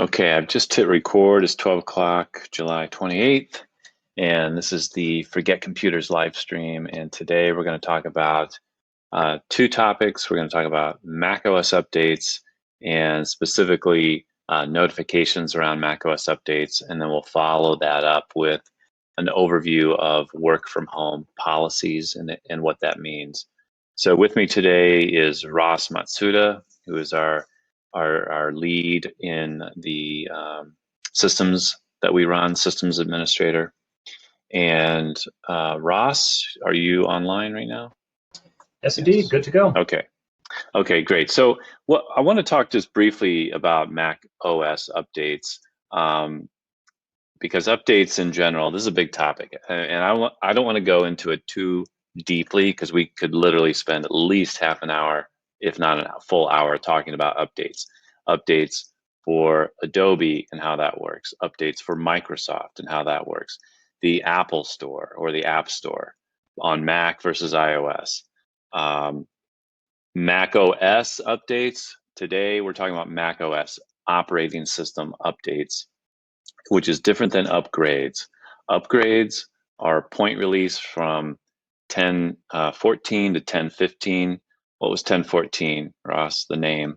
Okay, I've just hit record. It's 12 o'clock, July 28th, and this is the Forget Computers live stream. And today we're going to talk about two topics. We're going to talk about macOS updates and specifically notifications around macOS updates. And then we'll follow that up with an overview of work from home policies and what that means. So with me today is Ross Matsuda, who is our lead in the systems that we run, systems administrator. And Ross, are you online right now? Yes, indeed. Good to go. Okay, great. So what I want to talk just briefly about Mac OS updates, because updates in general, this is a big topic, and I don't want to go into it too deeply because we could literally spend at least half an hour, if not a full hour, talking about updates for Adobe and how that works, updates for Microsoft and how that works, the Apple Store or the App Store on Mac versus iOS. Mac OS updates. Today we're talking about Mac OS operating system updates, which is different than upgrades. Upgrades are point release from 10.14 to 10.15. What was 10.14, Ross, the name?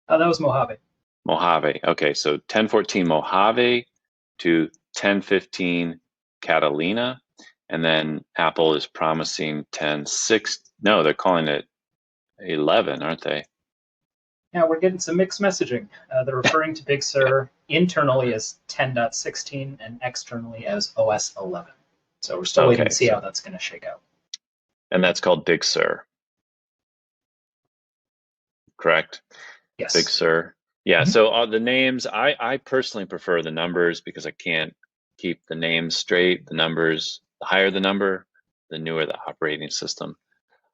That was Mojave. Mojave. Okay, so 10.14 Mojave to 10.15 Catalina. And then Apple is promising 10.6. No, they're calling it 11, aren't they? Yeah, we're getting some mixed messaging. They're referring to Big Sur internally as 10.16 and externally as OS 11. So we're still waiting to see how that's going to shake out. And that's called Big Sur. Correct? Yes. Big Sur. Yeah, so the names, I personally prefer the numbers because I can't keep the names straight. The numbers, the higher the number, the newer the operating system.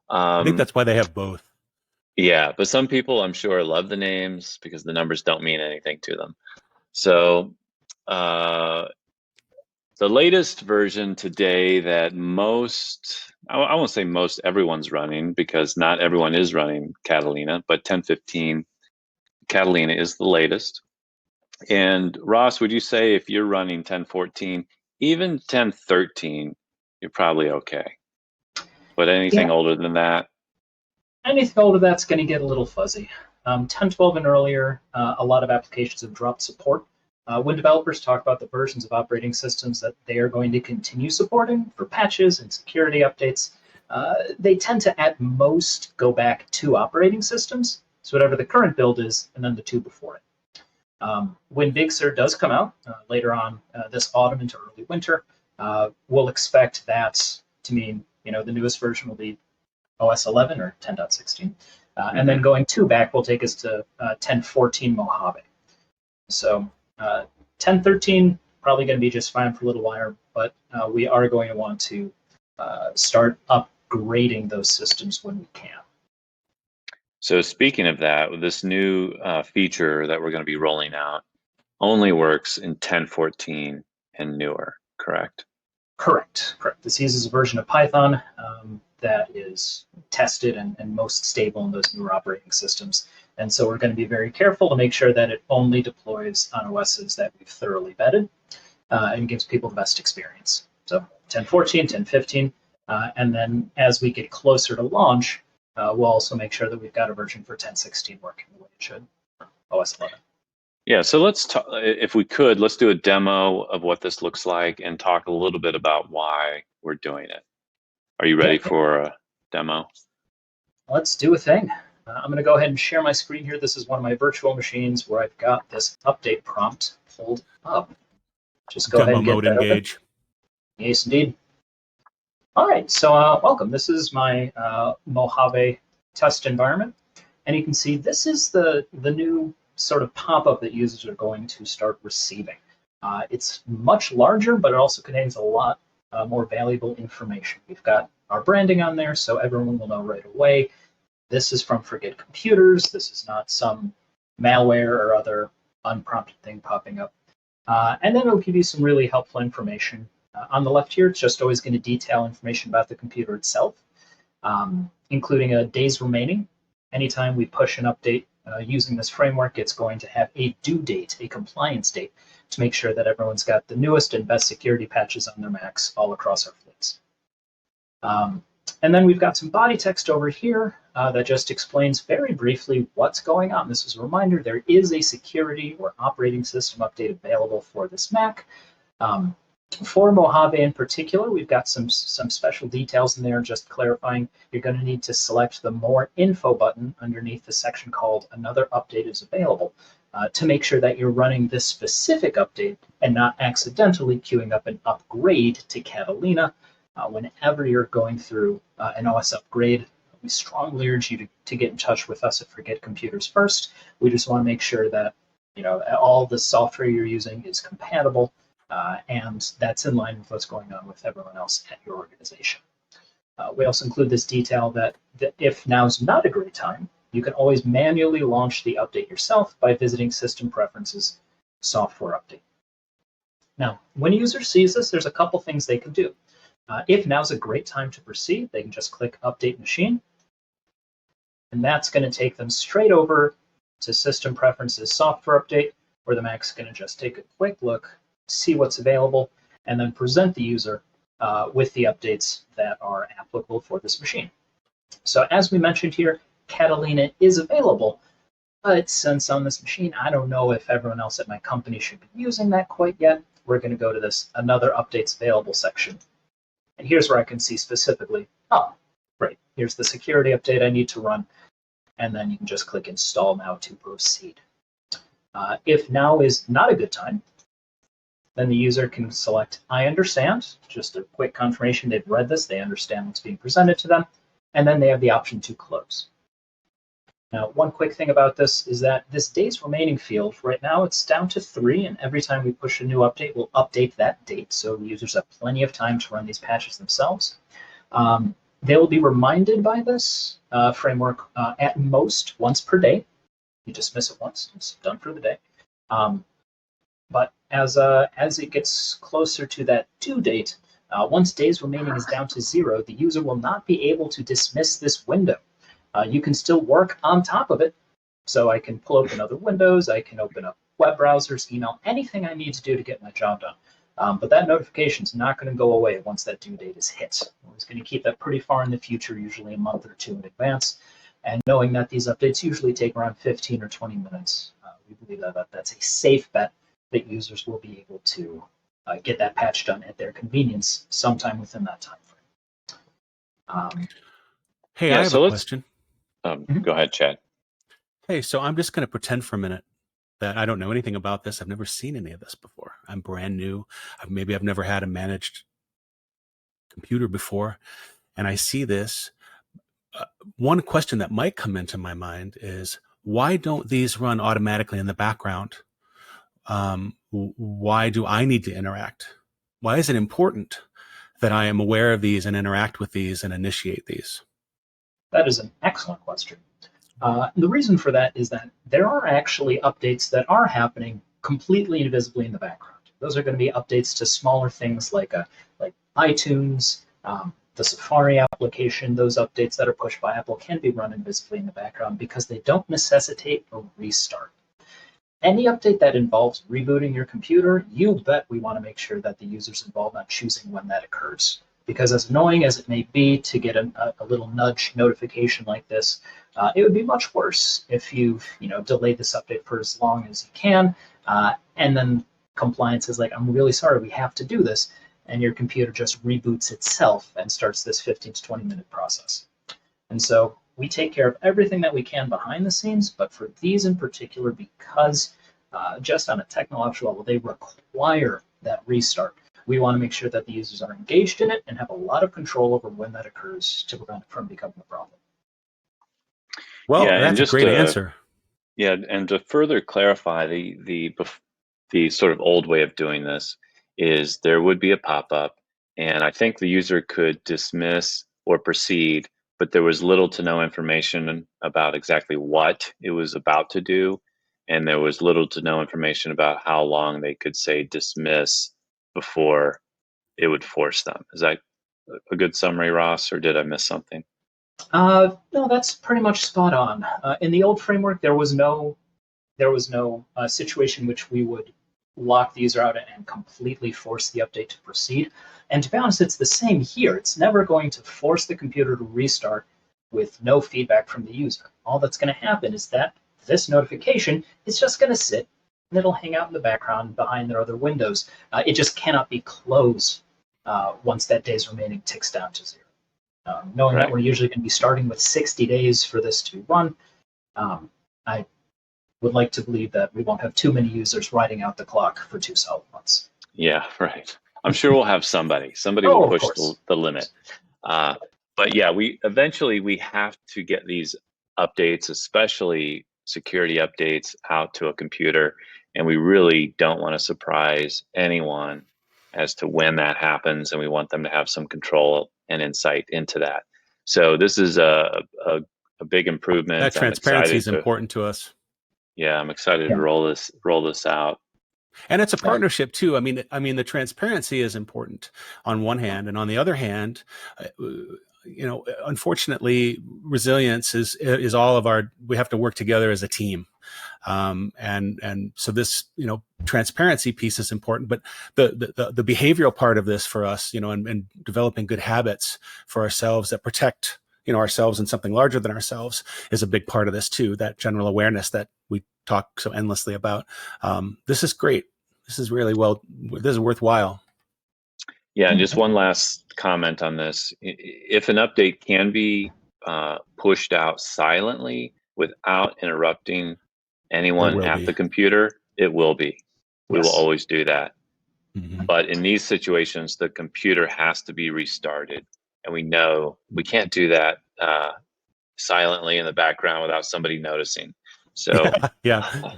I think that's why they have both. Yeah, but some people, I'm sure, love the names because the numbers don't mean anything to them. So the latest version today that I won't say most everyone's running because not everyone is running Catalina, but 10.15 Catalina is the latest. And Ross, would you say if you're running 10.14, even 10.13, you're probably okay? But anything older than that? Anything older than that's going to get a little fuzzy. 10.12 and earlier, a lot of applications have dropped support. When developers talk about the versions of operating systems that they are going to continue supporting for patches and security updates, they tend to at most go back 2 operating systems, so whatever the current build is, and then the 2 before it. When Big Sur does come out later on this autumn into early winter, we'll expect that to mean the newest version will be OS 11 or 10.16. And then going 2 back will take us to 10.14 Mojave. So 10.13 probably going to be just fine for a little while, but we are going to want to start upgrading those systems when we can. So speaking of that, this new feature that we're going to be rolling out only works in 10.14 and newer, correct? Correct. This uses a version of Python that is tested and most stable in those newer operating systems. And so we're going to be very careful to make sure that it only deploys on OSs that we've thoroughly vetted and gives people the best experience. So 10.14, 10.15, and then as we get closer to launch, we'll also make sure that we've got a version for 10.16 working the way it should, OS 11. Yeah, so let's talk, if we could, let's do a demo of what this looks like and talk a little bit about why we're doing it. Are you ready for a demo? Let's do a thing. I'm going to go ahead and share my screen here. This is one of my virtual machines where I've got this update prompt pulled up. Just go ahead and get that engage. Open. Yes, indeed. All right, so welcome. This is my Mojave test environment. And you can see this is the new sort of pop-up that users are going to start receiving. It's much larger, but it also contains a lot more valuable information. We've got our branding on there, so everyone will know right away. This is from Forget Computers. This is not some malware or other unprompted thing popping up. And then it'll give you some really helpful information. On the left here, it's just always going to detail information about the computer itself, including days remaining. Anytime we push an update using this framework, it's going to have a due date, a compliance date, to make sure that everyone's got the newest and best security patches on their Macs all across our fleets. And then we've got some body text over here that just explains very briefly what's going on. This is a reminder, there is a security or operating system update available for this Mac. For Mojave in particular, we've got some special details in there, just clarifying you're going to need to select the More Info button underneath the section called Another Update is Available to make sure that you're running this specific update and not accidentally queuing up an upgrade to Catalina. Whenever you're going through an OS upgrade, we strongly urge you to get in touch with us at Forget Computers first. We just want to make sure that all the software you're using is compatible and that's in line with what's going on with everyone else at your organization. We also include this detail that if now's not a great time, you can always manually launch the update yourself by visiting System Preferences, Software Update. Now, when a user sees this, there's a couple things they can do. If now's a great time to proceed, they can just click Update Machine, and that's going to take them straight over to System Preferences Software Update, where the Mac's going to just take a quick look, see what's available, and then present the user with the updates that are applicable for this machine. So as we mentioned here, Catalina is available, but since on this machine, I don't know if everyone else at my company should be using that quite yet, we're going to go to this Another Updates Available section. And here's where I can see specifically, oh, great, here's the security update I need to run. And then you can just click Install Now to proceed. If now is not a good time, then the user can select I understand, just a quick confirmation they've read this, they understand what's being presented to them, and then they have the option to close. Now, one quick thing about this is that this days remaining field, right now it's down to 3, and every time we push a new update, we'll update that date, so users have plenty of time to run these patches themselves. They will be reminded by this framework at most once per day. You just miss it once, it's done for the day. But as it gets closer to that due date, once days remaining is down to 0, the user will not be able to dismiss this window. You can still work on top of it. So I can pull open other windows, I can open up web browsers, email, anything I need to do to get my job done. But that notification is not going to go away once that due date is hit. We're just going to keep that pretty far in the future, usually a month or 2 in advance. And knowing that these updates usually take around 15 or 20 minutes, we believe that that's a safe bet that users will be able to get that patch done at their convenience sometime within that time frame. Hey, I have a question. Go ahead, Chad. Hey, so I'm just going to pretend for a minute that I don't know anything about this. I've never seen any of this before. I'm brand new. Maybe I've never had a managed computer before, and I see this. One question that might come into my mind is, why don't these run automatically in the background? Why do I need to interact? Why is it important that I am aware of these and interact with these and initiate these? That is an excellent question. The reason for that is that there are actually updates that are happening completely invisibly in the background. Those are going to be updates to smaller things like iTunes, the Safari application. Those updates that are pushed by Apple can be run invisibly in the background because they don't necessitate a restart. Any update that involves rebooting your computer, you bet we want to make sure that the user's involved on choosing when that occurs. Because as annoying as it may be to get a little nudge notification like this, it would be much worse if you've delayed this update for as long as you can, and then compliance is like, I'm really sorry, we have to do this, and your computer just reboots itself and starts this 15 to 20 minute process. And so we take care of everything that we can behind the scenes, but for these in particular, because just on a technological level, they require that restart. We want to make sure that the users are engaged in it and have a lot of control over when that occurs to prevent it from becoming a problem. Well, yeah, that's a great answer. Yeah, and to further clarify, the sort of old way of doing this is there would be a pop-up, and I think the user could dismiss or proceed, but there was little to no information about exactly what it was about to do, and there was little to no information about how long they could say dismiss before it would force them. Is that a good summary, Ross, or did I miss something? No, that's pretty much spot on. In the old framework, there was no situation in which we would lock the user out and completely force the update to proceed. And to be honest, it's the same here. It's never going to force the computer to restart with no feedback from the user. All that's going to happen is that this notification is just going to sit and it'll hang out in the background behind their other windows. It just cannot be closed once that day's remaining ticks down to 0. Knowing that we're usually going to be starting with 60 days for this to run, I would like to believe that we won't have too many users riding out the clock for 2 solid months. Yeah, right. I'm sure we'll have somebody. Somebody will push the limit. But yeah, we eventually have to get these updates, especially security updates, out to a computer, and we really don't want to surprise anyone as to when that happens, and we want them to have some control and insight into that. So this is a big improvement. That transparency is important to us. Yeah, I'm excited to roll this out. And it's a partnership too. I mean, the transparency is important on one hand, and on the other hand, unfortunately, resilience is all of our. We have to work together as a team, and so this transparency piece is important. But the behavioral part of this for us, and developing good habits for ourselves that protect ourselves and something larger than ourselves is a big part of this too. That general awareness that we talk so endlessly about. This is great. This is really this is worthwhile. Yeah, and just one last comment on this. If an update can be pushed out silently without interrupting anyone at the computer, it will be. We will always do that. Mm-hmm. But in these situations, the computer has to be restarted. And we know we can't do that silently in the background without somebody noticing. So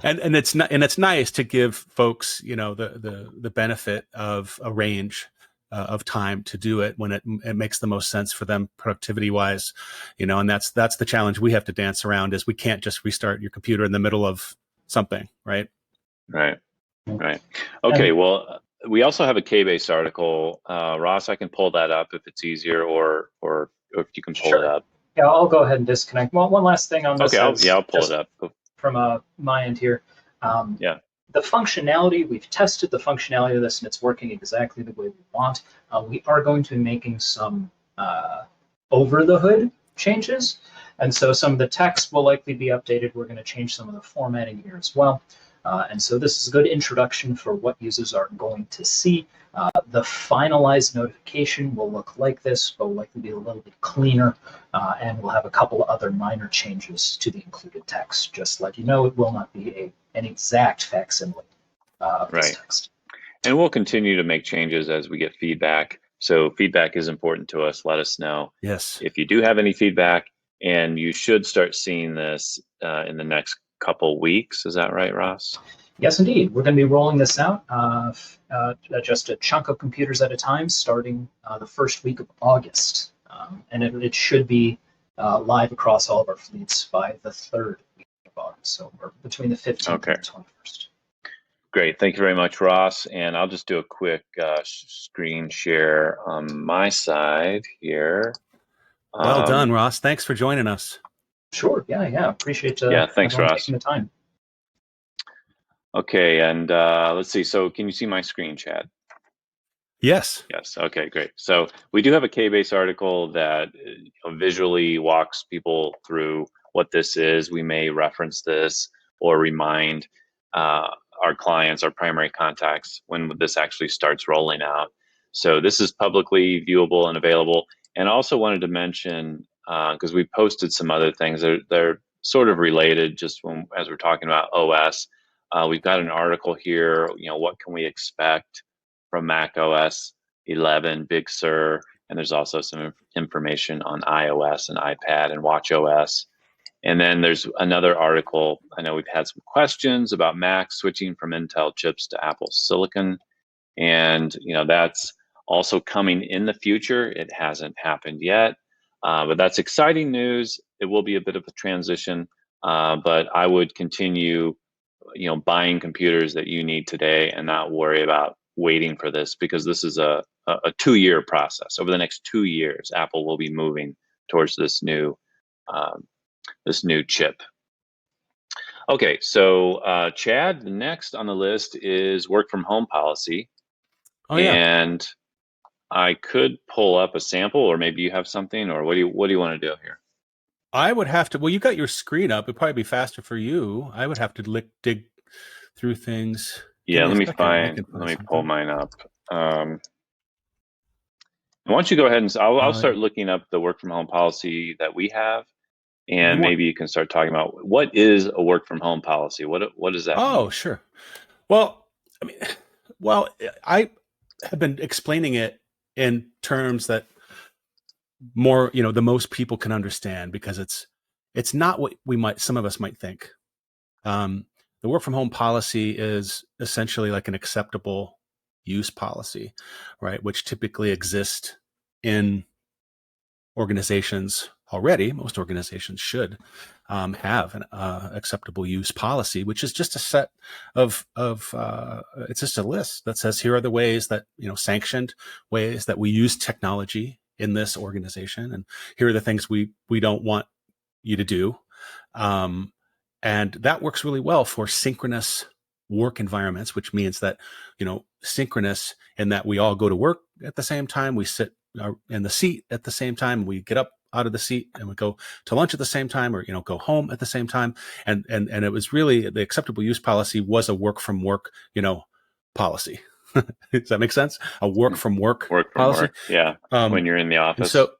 and it's nice to give folks the benefit of a range of time to do it when it makes the most sense for them productivity wise, and that's the challenge we have to dance around. Is we can't just restart your computer in the middle of something, right? Right. Okay. Well, we also have a K-Base article. Ross, I can pull that up if it's easier, or if you can pull it up. Yeah, I'll go ahead and disconnect. Well, one last thing on this. Okay, I'll pull it up. From my end here. The functionality, we've tested the functionality of this, and it's working exactly the way we want. We are going to be making some over-the-hood changes, and so some of the text will likely be updated. We're going to change some of the formatting here as well. And so this is a good introduction for what users are going to see. The finalized notification will look like this, but will likely be a little bit cleaner, and we'll have a couple of other minor changes to the included text. Just to let you know, it will not be an exact facsimile of this text. And we'll continue to make changes as we get feedback. So feedback is important to us. Let us know. Yes. If you do have any feedback, and you should start seeing this in the next couple weeks. Is that right, Ross? Yes, indeed. We're going to be rolling this out just a chunk of computers at a time, starting the first week of August. And it should be live across all of our fleets by the 3rd week of August. So we're between the 15th and the 21st. Great. Thank you very much, Ross. And I'll just do a quick screen share on my side here. Well done, Ross. Thanks for joining us. Sure. Yeah. Appreciate thanks, Ross. taking the time. Okay, and let's see. So can you see my screen, Chad? Yes. Yes. Okay, great. So we do have a K-Base article that visually walks people through what this is. We may reference this or remind our clients, our primary contacts, when this actually starts rolling out. So this is publicly viewable and available. And I also wanted to mention, because we posted some other things, they're sort of related, just as we're talking about OS. We've got an article here, what can we expect from Mac OS 11, Big Sur, and there's also some information on iOS and iPad and watchOS. And then there's another article. I know we've had some questions about Mac switching from Intel chips to Apple Silicon, and that's also coming in the future. It hasn't happened yet, but that's exciting news. It will be a bit of a transition, but I would continue buying computers that you need today and not worry about waiting for this, because this is a 2-year process. Over the next 2 years, Apple will be moving towards this new chip. Okay, so Chad, the next on the list is work from home policy. Oh yeah. And I could pull up a sample, or maybe you have something, or what do you want to do here? I would have to. Well, you got your screen up. It'd probably be faster for you. I would have to dig through things. Give Yeah, me a let me second. I find. can Let find me pull something. mine up. Why don't you go ahead and I'll start looking up the work from home policy that we have, and maybe you can start talking about what is a work from home policy. What does that mean? Oh, sure. Well, I mean, well, I have been explaining it in terms that more, the most people can understand, because it's not what some of us might think. The work from home policy is essentially like an acceptable use policy, right? Which typically exist in organizations already. Most organizations should have an acceptable use policy, which is just a set of it's just a list that says here are the ways that, sanctioned ways that we use technology in this organization, and here are the things we don't want you to do. And that works really well for synchronous work environments, which means that, synchronous in that we all go to work at the same time, we sit in the seat at the same time, we get up out of the seat and we go to lunch at the same time, or, go home at the same time. And it was really, the acceptable use policy was a work from work, policy. Does that make sense? A work from work policy. Yeah. When you're in the office. And so,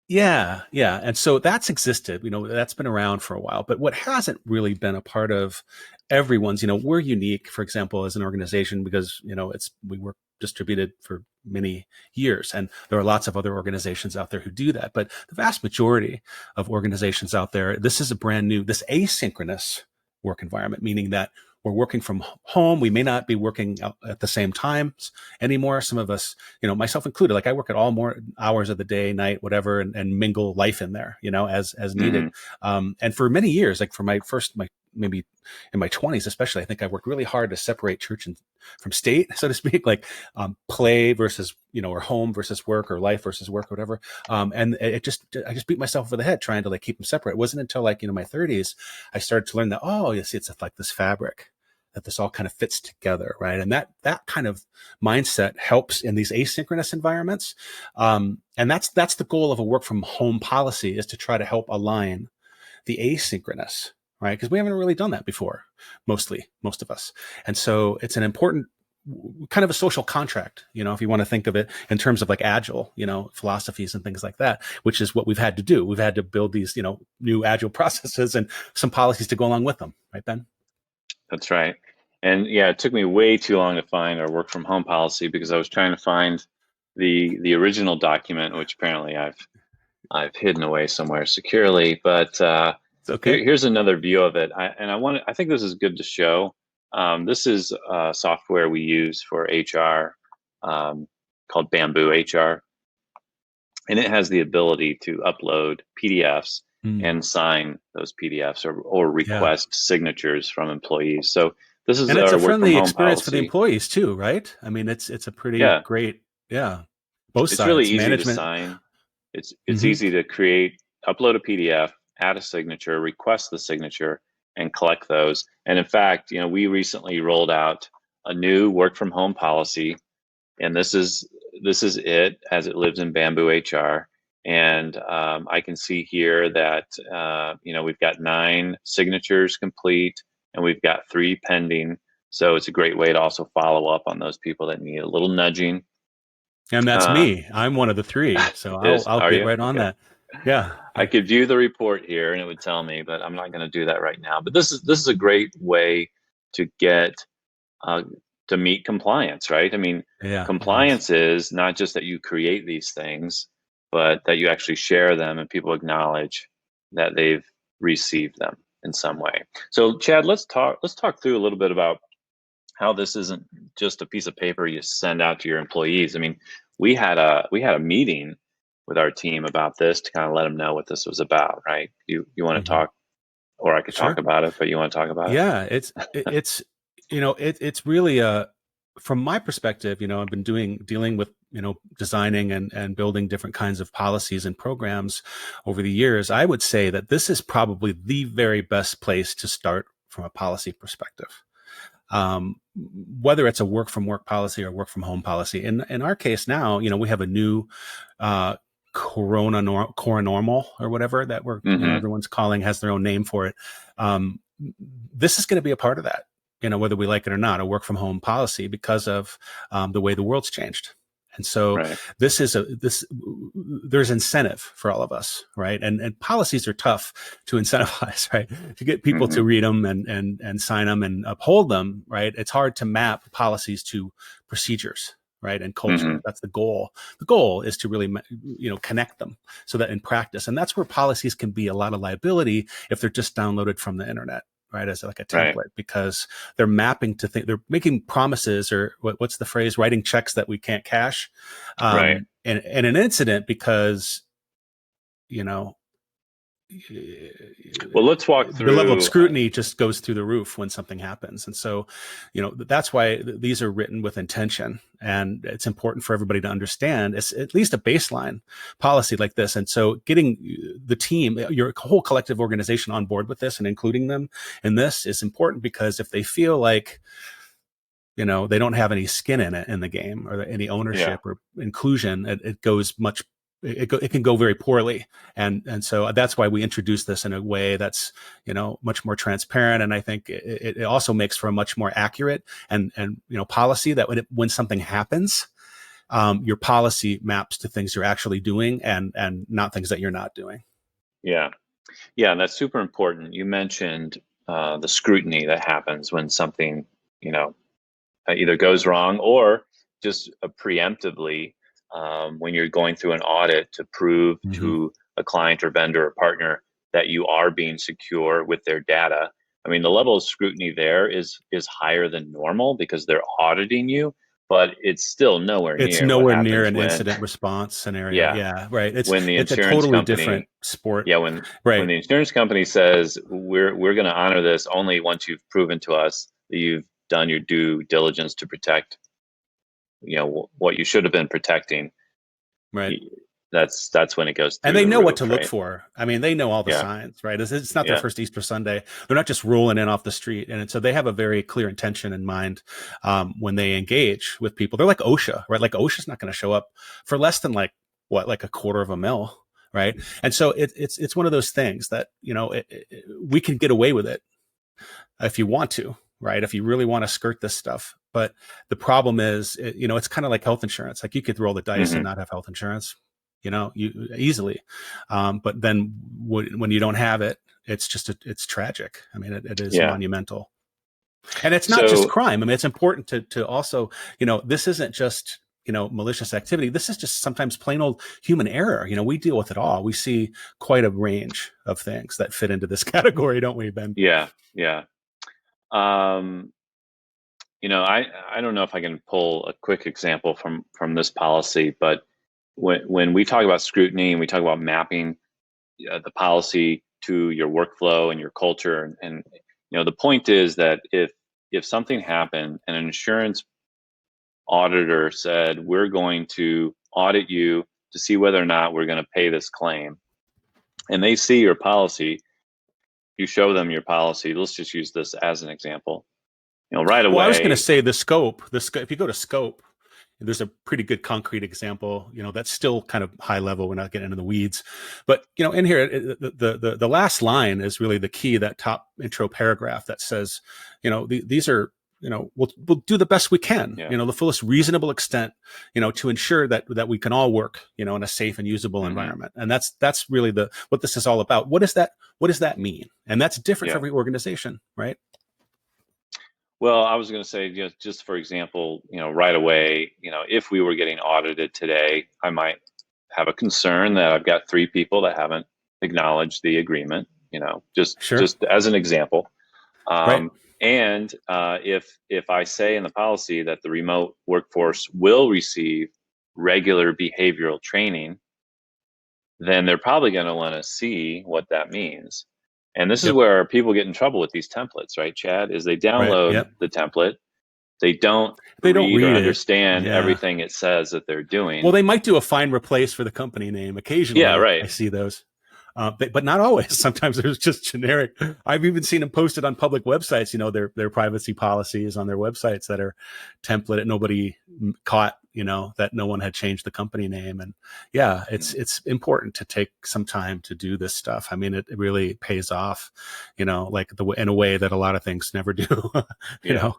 yeah. And so that's existed, that's been around for a while. But what hasn't really been a part of everyone's, we're unique, for example, as an organization, because, we work distributed for many years, and there are lots of other organizations out there who do that. But the vast majority of organizations out there, this is this asynchronous work environment, meaning that we're working from home. We may not be working at the same times anymore. Some of us, myself included, like I work at all more hours of the day, night, whatever, and mingle life in there, as needed. And for many years, like for maybe in my 20s, especially, I think I worked really hard to separate church from state, so to speak, like play versus, or home versus work, or life versus work, or whatever. And I just beat myself over the head trying to like keep them separate. It wasn't until like, my 30s, I started to learn that, oh, you see, it's like this fabric that this all kind of fits together, right? And that kind of mindset helps in these asynchronous environments. And that's the goal of a work from home policy, is to try to help align the asynchronous, right? Because we haven't really done that before, most of us. And so it's an important kind of a social contract, if you want to think of it in terms of like agile, philosophies and things like that, which is what we've had to do. We've had to build these, new agile processes and some policies to go along with them. Right, Ben? That's right. And yeah, it took me way too long to find our work from home policy, because I was trying to find the original document, which apparently I've hidden away somewhere securely. But It's okay. here's another view of it. I think this is good to show. This is software we use for HR, called Bamboo HR. And it has the ability to upload PDFs and sign those PDFs, or request signatures from employees. So this is and it's our a work from friendly home experience for the policy. employees too, right? I mean, it's a pretty great, both It's sides. really easy Management. to sign. It's easy to create, upload a PDF, add a signature, request the signature, and collect those. And in fact, we recently rolled out a new work from home policy, and this is it as it lives in Bamboo HR. And I can see here that we've got 9 signatures complete, and we've got 3 pending. So it's a great way to also follow up on those people that need a little nudging. And that's me. I'm one of the 3, so I'll Are get you? right on Okay. that. Yeah. I could view the report here and it would tell me, but I'm not going to do that right now. But this is a great way to get to meet compliance, right? I mean, compliance is not just that you create these things, but that you actually share them and people acknowledge that they've received them in some way. So Chad, let's talk through a little bit about how this isn't just a piece of paper you send out to your employees. I mean, we had a meeting with our team about this to kind of let them know what this was about, right? You want to talk, or I could talk about it, but you want to talk about it? Yeah, it's it's really from my perspective, I've been dealing with designing and building different kinds of policies and programs over the years, I would say that this is probably the very best place to start from a policy perspective. Whether it's a work from work policy or work from home policy. In our case now, we have a new coronormal or whatever that everyone's calling, has their own name for it. This is going to be a part of that, whether we like it or not, a work from home policy, because of the way the world's changed. And so there's incentive for all of us, right? And policies are tough to incentivize, right? To get people to read them and sign them and uphold them, right? It's hard to map policies to procedures, right? And culture. That's the goal. The goal is to really, connect them so that in practice, and that's where policies can be a lot of liability if they're just downloaded from the internet, right? As like a template, because they're mapping to they're making promises, or what's the phrase? Writing checks that we can't cash. And an incident, because, well, let's walk through. The level of scrutiny just goes through the roof when something happens. And so, that's why these are written with intention. And it's important for everybody to understand it's at least a baseline policy like this. And so getting the team, your whole collective organization on board with this and including them in this is important, because if they feel like, they don't have any skin in it in the game, or any ownership or inclusion, it goes much. It can go very poorly. And so that's why we introduce this in a way that's, much more transparent. And I think it also makes for a much more accurate and policy that when something happens, your policy maps to things you're actually doing and not things that you're not doing. Yeah. Yeah. And that's super important. You mentioned the scrutiny that happens when something, either goes wrong or just preemptively, when you're going through an audit to prove to a client or vendor or partner that you are being secure with their data. I mean, the level of scrutiny there is higher than normal because they're auditing you, but it's still nowhere near. It's nowhere near an incident response scenario. Yeah, right. It's a totally different sport. Yeah, when the insurance company says we're going to honor this only once you've proven to us that you've done your due diligence to protect what you should have been protecting, right? That's when it goes through. And they know what to look for. I mean, they know all the signs, right? It's not their first Easter Sunday. They're not just rolling in off the street. And so they have a very clear intention in mind when they engage with people. They're like OSHA, right? Like OSHA's not going to show up for less than like $250,000, right? And so it's one of those things that, we can get away with it if you want to, right? If you really want to skirt this stuff. But the problem is, it's kind of like health insurance. Like you could roll the dice and not have health insurance, you easily. But then when you don't have it, it's tragic. I mean, it is monumental. And it's not just crime. I mean, it's important to also, this isn't just, malicious activity. This is just sometimes plain old human error. We deal with it all. We see quite a range of things that fit into this category, don't we, Ben? Yeah. Yeah. I don't know if I can pull a quick example from this policy, but when we talk about scrutiny and we talk about mapping the policy to your workflow and your culture, and the point is that if something happened and an insurance auditor said, we're going to audit you to see whether or not we're going to pay this claim, and they see your policy, you show them your policy. Let's just use this as an example. Right away. Well, I was going to say the scope. If you go to scope, there's a pretty good concrete example. That's still kind of high level. We're not getting into the weeds, but in here, the last line is really the key. That top intro paragraph that says, these are, we'll do the best we can. The fullest reasonable extent, to ensure that we can all work, in a safe and usable environment. And that's really what this is all about. What does that mean? And that's different for every organization, right? Well, I was going to say, just for example, right away, if we were getting audited today, I might have a concern that I've got 3 people that haven't acknowledged the agreement, just as an example. Right. And if I say in the policy that the remote workforce will receive regular behavioral training, then they're probably going to want to see what that means. And this is where people get in trouble with these templates, right, Chad? Is they download the template, They don't They don't read or read it. understand Yeah. everything it says that they're doing. Well, they might do a find replace for the company name. Occasionally, Yeah, right. I see those. But not always. Sometimes there's just generic. I've even seen them posted on public websites. Their privacy policies on their websites that are template. Nobody caught. That no one had changed the company name. And yeah, it's important to take some time to do this stuff. I mean, it really pays off. Like in a way that a lot of things never do. Yeah.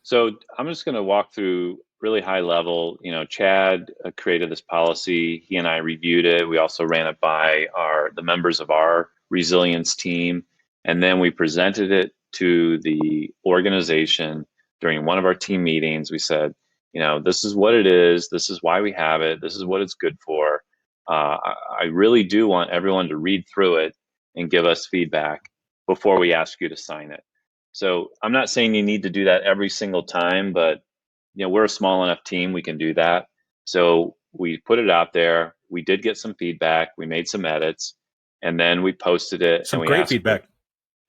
So I'm just going to walk through really high level. Chad created this policy. He and I reviewed it. We also ran it by the members of our resilience team, and then we presented it to the organization during one of our team meetings. We said, this is what it is. This is why we have it. This is what it's good for. I really do want everyone to read through it and give us feedback before we ask you to sign it. So I'm not saying you need to do that every single time, but we're a small enough team, we can do that. So we put it out there. We did get some feedback. We made some edits, and then we posted it. Some and we great asked feedback.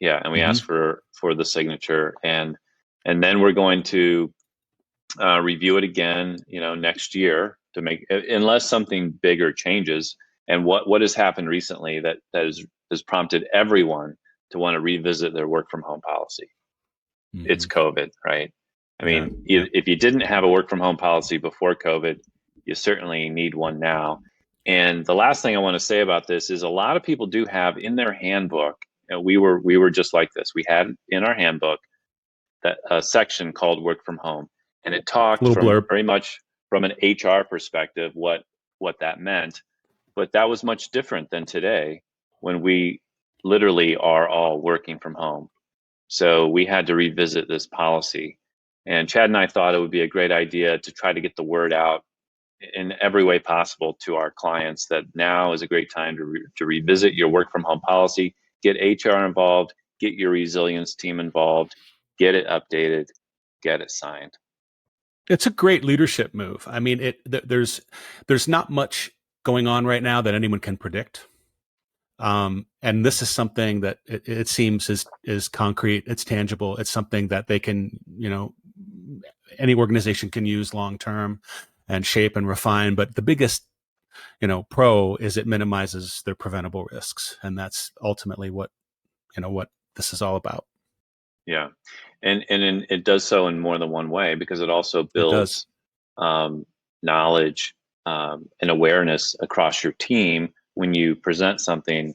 and we asked for the signature, and then we're going to review it again, next year to make, unless something bigger changes. And what has happened recently that has prompted everyone to want to revisit their work from home policy. It's COVID, right? I mean, if you didn't have a work from home policy before COVID, you certainly need one now. And the last thing I want to say about this is a lot of people do have in their handbook, we were just like this. We had in our handbook that a section called work from home, and it talked Little from blurb. very much from an HR perspective what that meant. But that was much different than today when we literally are all working from home. So we had to revisit this policy. And Chad and I thought it would be a great idea to try to get the word out in every way possible to our clients that now is a great time to revisit your work from home policy, get HR involved, get your resilience team involved, get it updated, get it signed. It's a great leadership move. I mean, there's not much going on right now that anyone can predict. And this is something that it seems is concrete. It's tangible. It's something that they can, any organization can use long term and shape and refine. But the biggest, pro is it minimizes their preventable risks, and that's ultimately what this is all about. Yeah, and it does so in more than one way, because it also builds knowledge and awareness across your team when you present something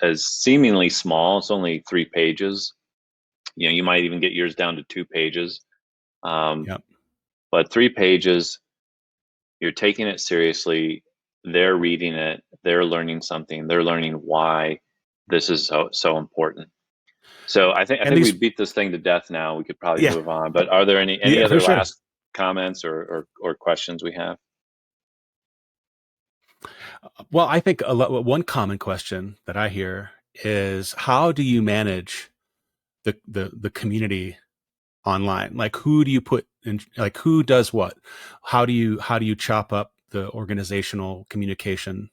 as seemingly small. It's only 3 pages. You might even get yours down to 2 pages. But 3 pages, you're taking it seriously. They're reading it. They're learning something. They're learning why this is so important. So I think we beat this thing to death now. We could probably move on. But are there any other last comments or questions we have? Well, I think one common question that I hear is, how do you manage the community online? Like, who do you put in? Like, who does what? How do you chop up the organizational communication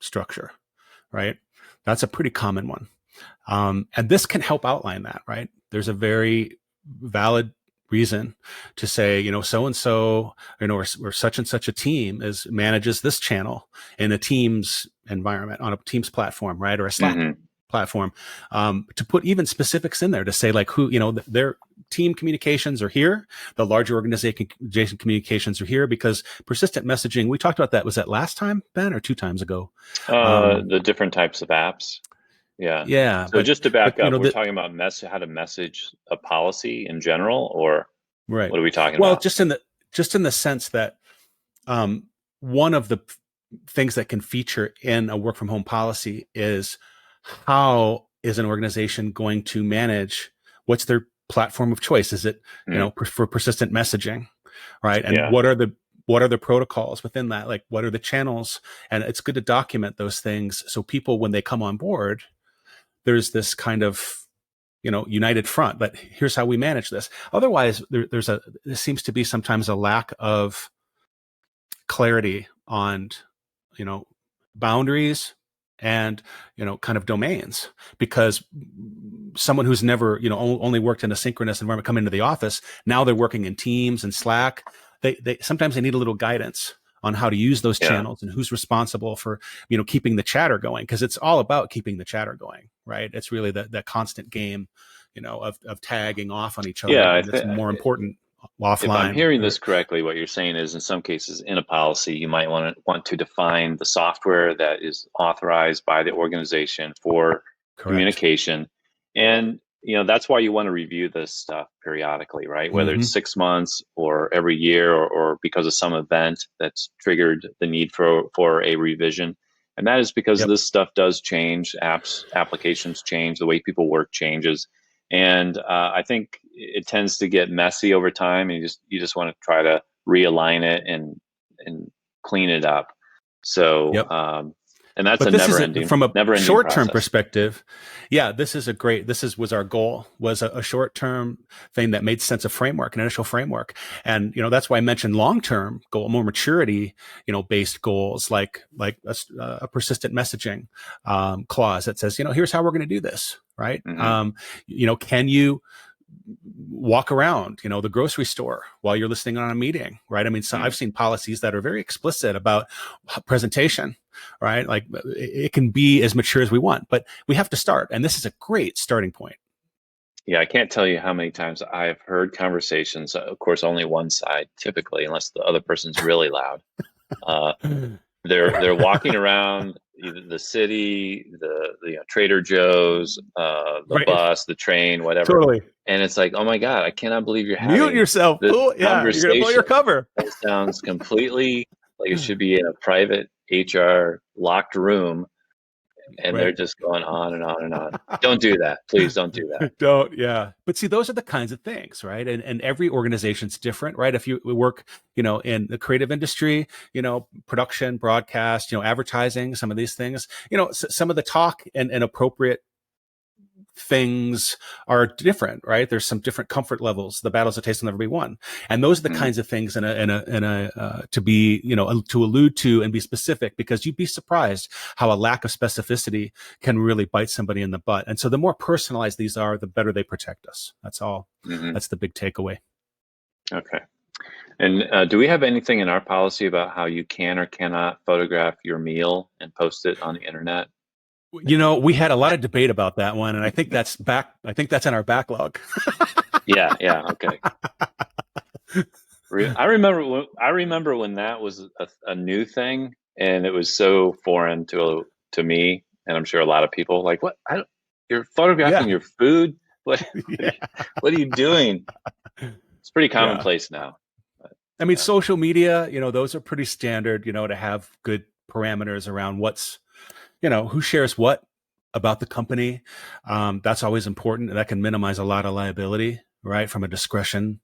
structure? Right, that's a pretty common one. And this can help outline that, right? There's a very valid reason to say, so-and-so, or such and such a team manages this channel in a Teams environment, on a Teams platform, right? Or a Slack platform, to put even specifics in there to say, like, who, their team communications are here. The larger organization communications are here, because persistent messaging, we talked about that. Was that last time, Ben, or 2 times ago? The different types of apps. Yeah. So just to back up, we're talking about how to message a policy in general, or what are we talking about? Well, just in the sense that one of the things that can feature in a work from home policy is, how is an organization going to manage, what's their platform of choice? Is it, for persistent messaging, right? And what are the protocols within that? Like, what are the channels? And it's good to document those things, so people, when they come on board, there's this kind of, united front, but here's how we manage this. Otherwise, there seems to be sometimes a lack of clarity on, boundaries and, kind of domains, because someone who's never, only worked in a synchronous environment come into the office, now they're working in Teams and Slack. They sometimes they need a little guidance on how to use those channels and who's responsible for, keeping the chatter going. Cause it's all about keeping the chatter going, right? It's really that constant game, of tagging off on each other. Yeah, And it's more important offline. If I'm hearing this correctly, what you're saying is in some cases in a policy, you might want to define the software that is authorized by the organization for communication. And, that's why you want to review this stuff periodically, right? Whether it's 6 months or every year or because of some event that's triggered the need for a revision. And that is because this stuff does change, applications change, the way people work changes. And I think it tends to get messy over time, and you just want to try to realign it and clean it up. So, and that's a never-ending from a short-term process. perspective. Yeah, this was our goal, was a short-term thing that made sense of framework, an initial framework. And, that's why I mentioned long-term goal, more maturity, based goals, like a persistent messaging clause that says, here's how we're going to do this, right? Can you walk around, the grocery store while you're listening on a meeting, right? I mean, so I've seen policies that are very explicit about presentation, right? Like it can be as mature as we want, but we have to start. And this is a great starting point. Yeah, I can't tell you how many times I've heard conversations, of course, only one side typically, unless the other person's really loud. They're walking around either the city, the Trader Joe's, the bus, the train, whatever. Totally. And it's like, oh my God, I cannot believe you're having mute yourself. this You're gonna blow your cover. That sounds completely like it should be in a private HR locked room. And they're just going on and on and on. Don't do that. Please don't do that. Don't. Yeah. But see, those are the kinds of things, right? And every organization's different, right? If you work, in the creative industry, production, broadcast, advertising, some of these things, some of the talk and appropriate things are different, right? There's some different comfort levels. The battles of taste will never be won, and those are the kinds of things to be, to allude to and be specific, because you'd be surprised how a lack of specificity can really bite somebody in the butt. And so, the more personalized these are, the better they protect us. That's all. That's the big takeaway. Okay. And do we have anything in our policy about how you can or cannot photograph your meal and post it on the internet? We had a lot of debate about that one, and I think that's in our backlog. Yeah. Okay. I remember when that was a new thing, and it was so foreign to me, and I'm sure a lot of people like, what? You're photographing your food? What are you doing? It's pretty commonplace now. But, I mean, social media, those are pretty standard, to have good parameters around what's, who shares what about the company. That's always important. That can minimize a lot of liability, right? From a discretion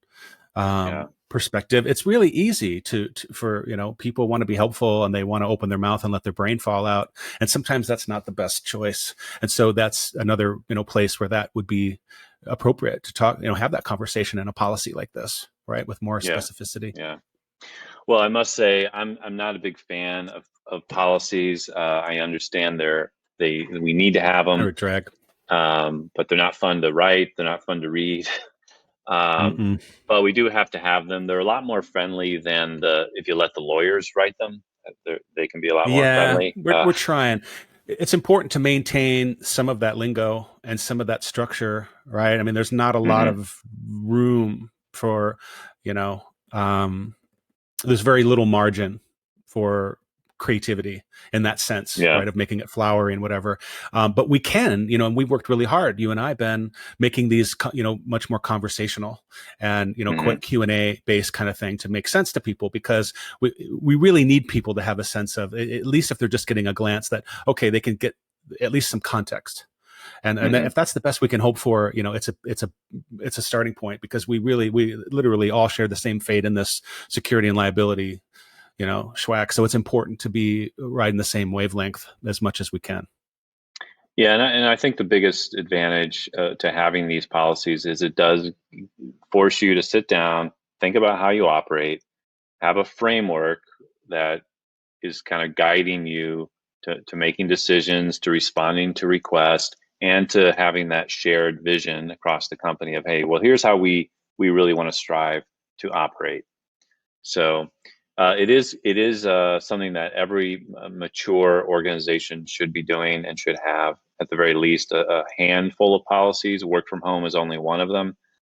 perspective. It's really easy for people want to be helpful and they want to open their mouth and let their brain fall out. And sometimes that's not the best choice. And so that's another, place where that would be appropriate to talk, have that conversation in a policy like this, right? With more specificity. Yeah. Well, I must say, I'm not a big fan of policies. I understand we need to have them, but they're not fun to write. They're not fun to read. But we do have to have them. They're a lot more friendly than if you let the lawyers write them. They can be a lot more friendly. We're trying. It's important to maintain some of that lingo and some of that structure, right? I mean, there's not a lot of room for, there's very little margin for creativity in that sense, right? Of making it flowery and whatever. But we can, and we've worked really hard, you and I, Ben, making these, much more conversational and, quite Q&A based kind of thing to make sense to people, because we really need people to have a sense of, at least if they're just getting a glance, that, okay, they can get at least some context. And if that's the best we can hope for, it's a starting point, because we literally all share the same fate in this security and liability, schwack. So it's important to be riding the same wavelength as much as we can. Yeah, and I think the biggest advantage to having these policies is it does force you to sit down, think about how you operate, have a framework that is kind of guiding you to making decisions, to responding to requests, and to having that shared vision across the company of, hey, well, here's how we really want to strive to operate. So it is something that every mature organization should be doing and should have at the very least a handful of policies. Work from home is only one of them.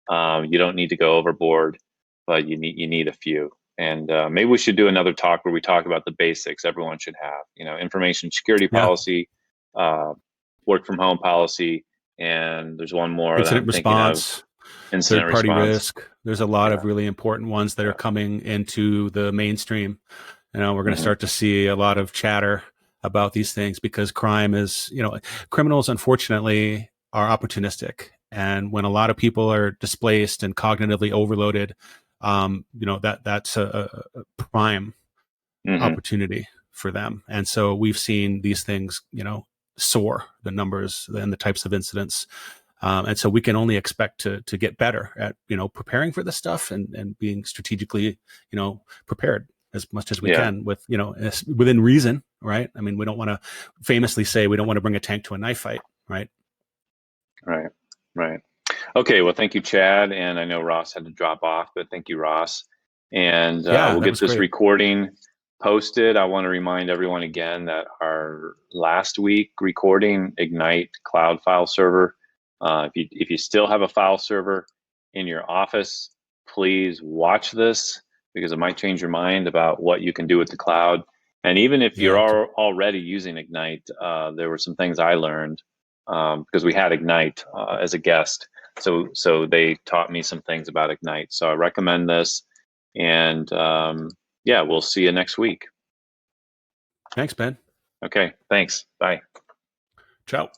You don't need to go overboard, but you need a few. And maybe we should do another talk where we talk about the basics everyone should have. You know, information security policy, work from home policy, and there's one more that I'm Incident thinking of. response. Incident Third-party response. risk. There's a lot of really important ones that are coming into the mainstream. You know, we're going to start to see a lot of chatter about these things because crime is, you know, criminals unfortunately are opportunistic. And when a lot of people are displaced and cognitively overloaded, you know, that's a prime opportunity for them. And so we've seen these things, you know, soar, the numbers and the types of incidents. And so we can only expect to get better at, you know, preparing for this stuff and being strategically, you know, prepared as much as we can with, you know, within reason, right? I mean, we don't want to famously say we don't want to bring a tank to a knife fight, right? Right. Okay, well, thank you, Chad. And I know Ross had to drop off, but thank you, Ross. And we'll get this recording posted. I want to remind everyone again that our last week recording, Ignite Cloud File Server, if you still have a file server in your office, please watch this because it might change your mind about what you can do with the cloud. And even if you're already using Ignite, there were some things I learned because we had Ignite as a guest. So they taught me some things about Ignite. So I recommend this. And yeah, we'll see you next week. Thanks, Ben. Okay, thanks. Bye. Ciao.